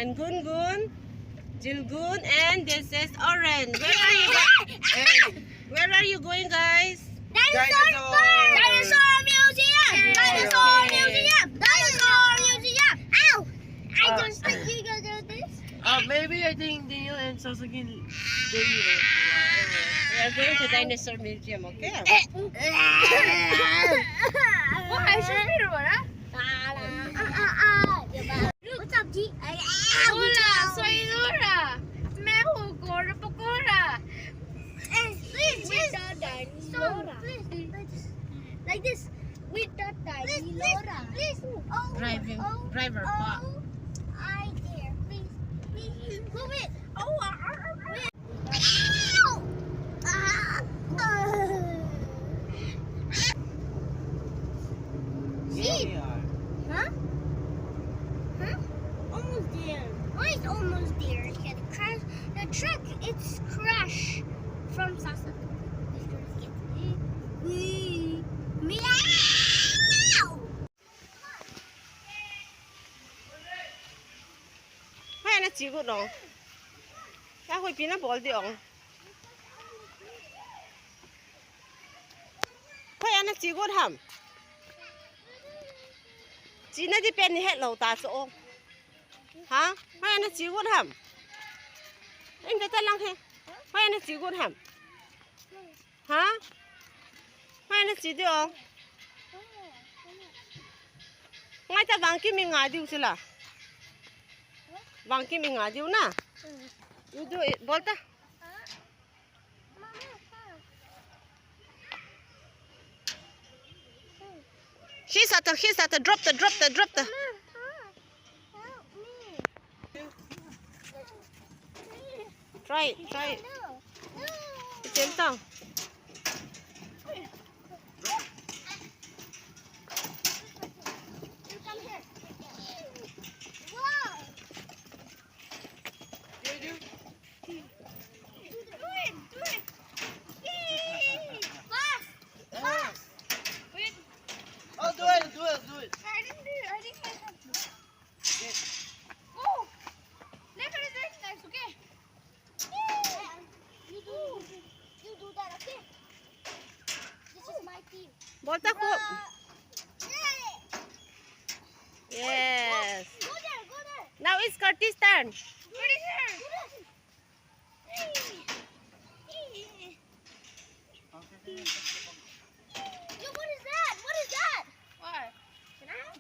and Gungun, Jilgun, and this is Orange. Where are you guys? Where are you going, guys? Dinosaur museum! Dinosaur museum! Dinosaur museum! Ow! I don't think you go do this. Maybe I think Daniel and Sasa can do it. We are going to Dinosaur Museum, okay? Why is it here, what? What's up, G? Hola, soy Dora. Me jugó la pokora. Please, like this. With the tiny Laura. Please. Oh, Driver park. I dare. Please. Move it. Oh, See? Huh? Almost there. Why is almost there? Yeah, the truck, it's crash from Sasa. Meow! Hay nó chỉ có đó. Các hồi pin nó bỏ đi ông. Hay nó chỉ có hầm. Chỉ nó đi bên hết lầu ta số. Hả? Hay nó chỉ có hầm. Anh cái tên lăng he. Hay nó chỉ có hầm. Hả? Hay nó chỉ đi ông. Ngay ta vàng kim mình ngã điêu chứ là. Vàng kim mình ngã điêu na. You do it, Volta. He's at the, drop the. Try it. It's in town. Do it. I didn't do it. I didn't like that. Oh, never is this nice, okay? You do that, okay? This is my team. Volta ko. Yes. Go there. Now it's Curtis' turn. What is here? Yo, what is that? What? Can I have?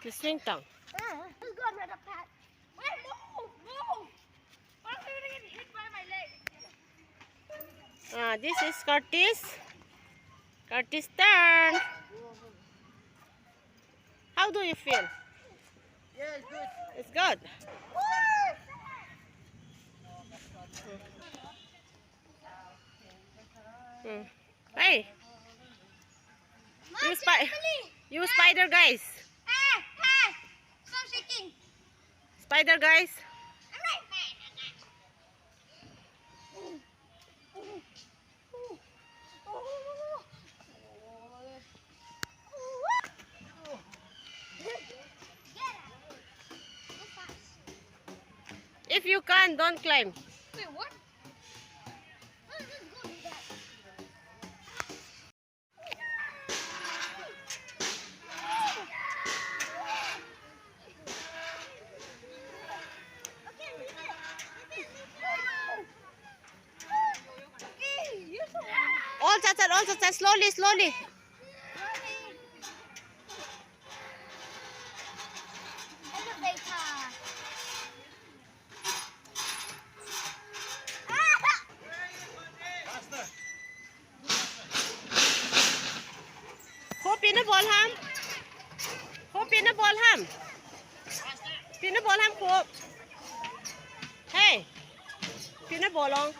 The swing town. Let's go another pat. Wait, move! What if I'm gonna get hit by my leg? This is Curtis. Curtis' turn. How do you feel? Yeah, it's good. It's good. Hey, you spider guys. Stop shaking. Spider guys. If you can, don't climb. Wait, what? All that, slowly. Hope in the ball ham. Peanut ball ham, hope. Hey, peanut ball on.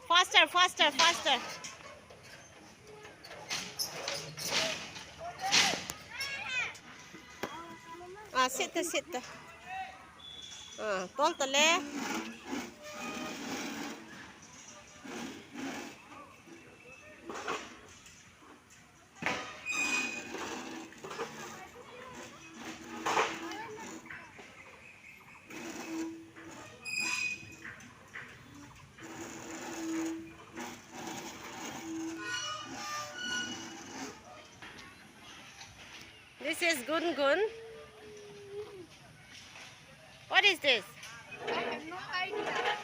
Faster. Sit. Tolta le. This is gun gun. What is this? I have no idea.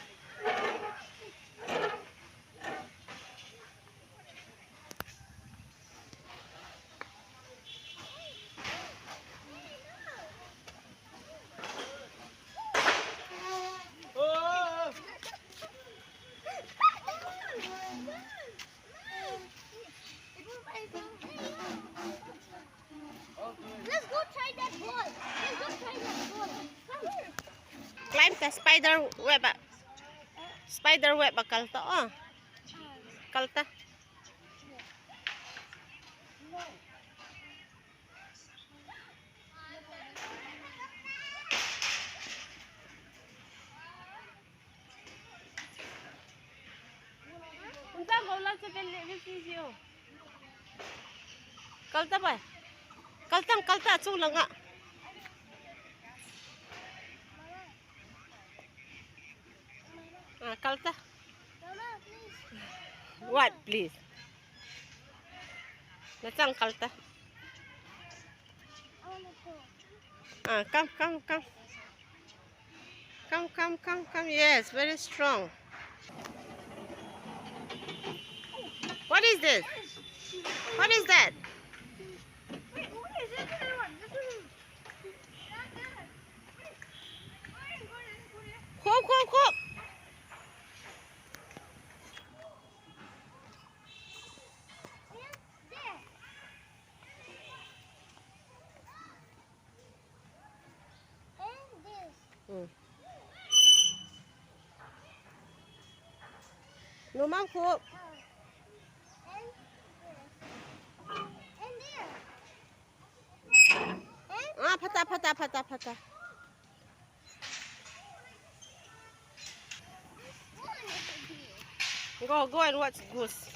Let's go try that ball. Let's go try that ball. Come here. Climb the spider web. Spider web bakal to. Oh. Kalta. Unta bola sa beneficio. Kalta ba? Kalta sulang nga. Kalta. Mama, please. What, please? Nasaan kalta? I want to go. Come. Yes, very strong. What is this? What is that? Wait, what is this other one? This one. Hop. There. And this. Lumang hop. And this. And there. And Pata. one is here. Go and watch goose.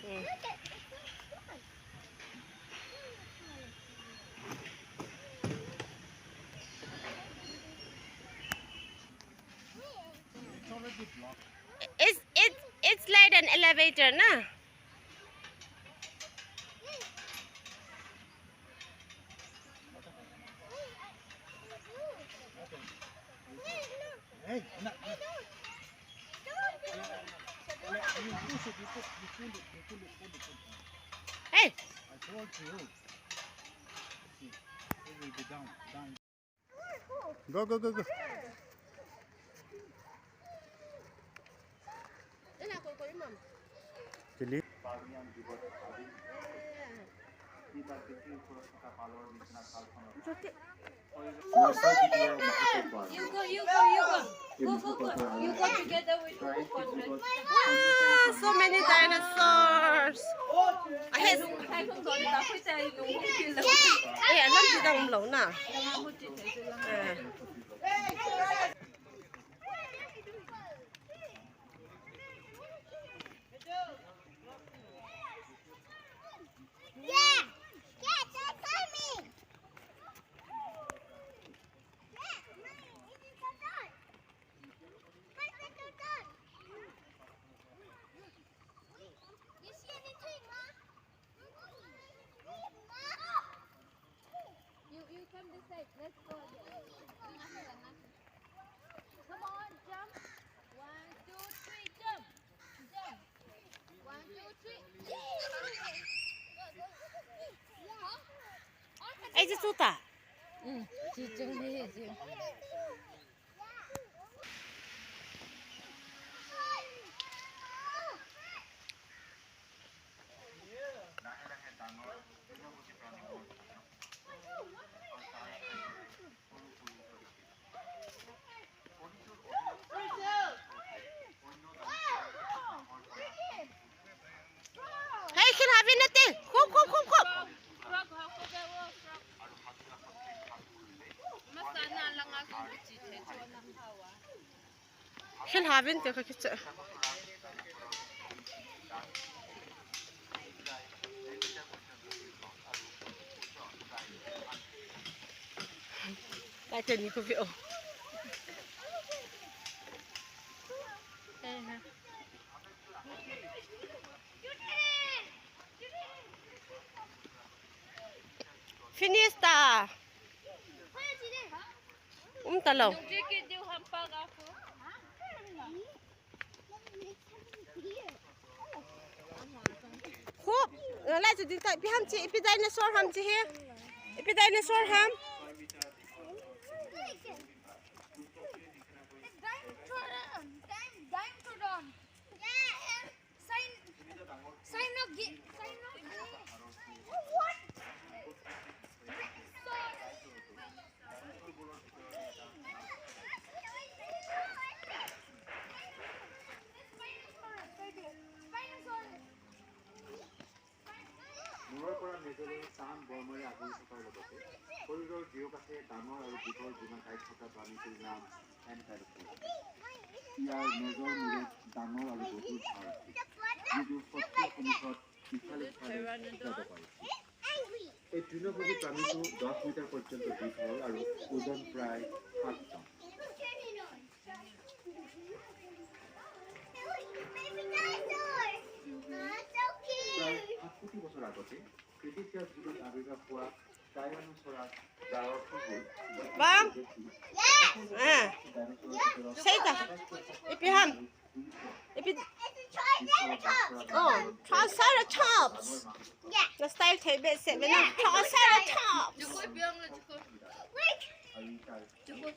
Look at the first one. It's like an elevator, na? Hey, no. You push it, you pull it. Hey, I told you. See, it will be down. Go. Kili. You go. Go forward. You go together with the so many dinosaurs. Ayan, alam sila angulaw na. Yeah, they're coming. Yeah, it is a dot. Where's the dot? You see anything, Ma? You come this side. Let's go. Come on, jump. 1, 2, 3, jump. 1, 2, 3. Ay, si Suta. Hey, kinabin natin. Hop. Kinabin te kakitsa. Kaya ni ko vio. Finish ta. Talo. Ticket you have pag ako. Khop. Lạiจะdintai pi ham chi pi dinosaur ham chi he. Pi dinosaur ham. মূৰৰ পৰা মেজলৈ টান বৰ্মৰে আগুৰি থকাৰ লগতে শৰীৰৰ দুয়োকাষে ডাঙৰ আৰু দীঘল জোঙা ঠাইত থকা প্ৰাণীটোৰ নাম এনকাইলোপছ। ইয়াৰ মেজৰ মূৰত ডাঙৰ আৰু গধুৰ ঘাৰ আছে, যিটো শত্ৰুৰ সন্মুখত ইফালে সিফালে যাব পাৰে। এই তৃণভোজী প্ৰাণীটো 10 মিটাৰ পৰ্যন্ত দীঘল আৰু ওজন প্ৰায় 7 টন। প্ৰায় 7 কোটি বছৰ আগতে ক্ৰিটিচিয়াছ যুগত আৱিৰ্ভাৱ হোৱা টাইৰানোচৰাছ যাৰ অৰ্থ হ'ল Bang. Say that. Pi ham. Pi. Oh, Triceratops. The style tape is 7. Triceratops. Juko biang na juko. আৰু ই তাৰ Juko.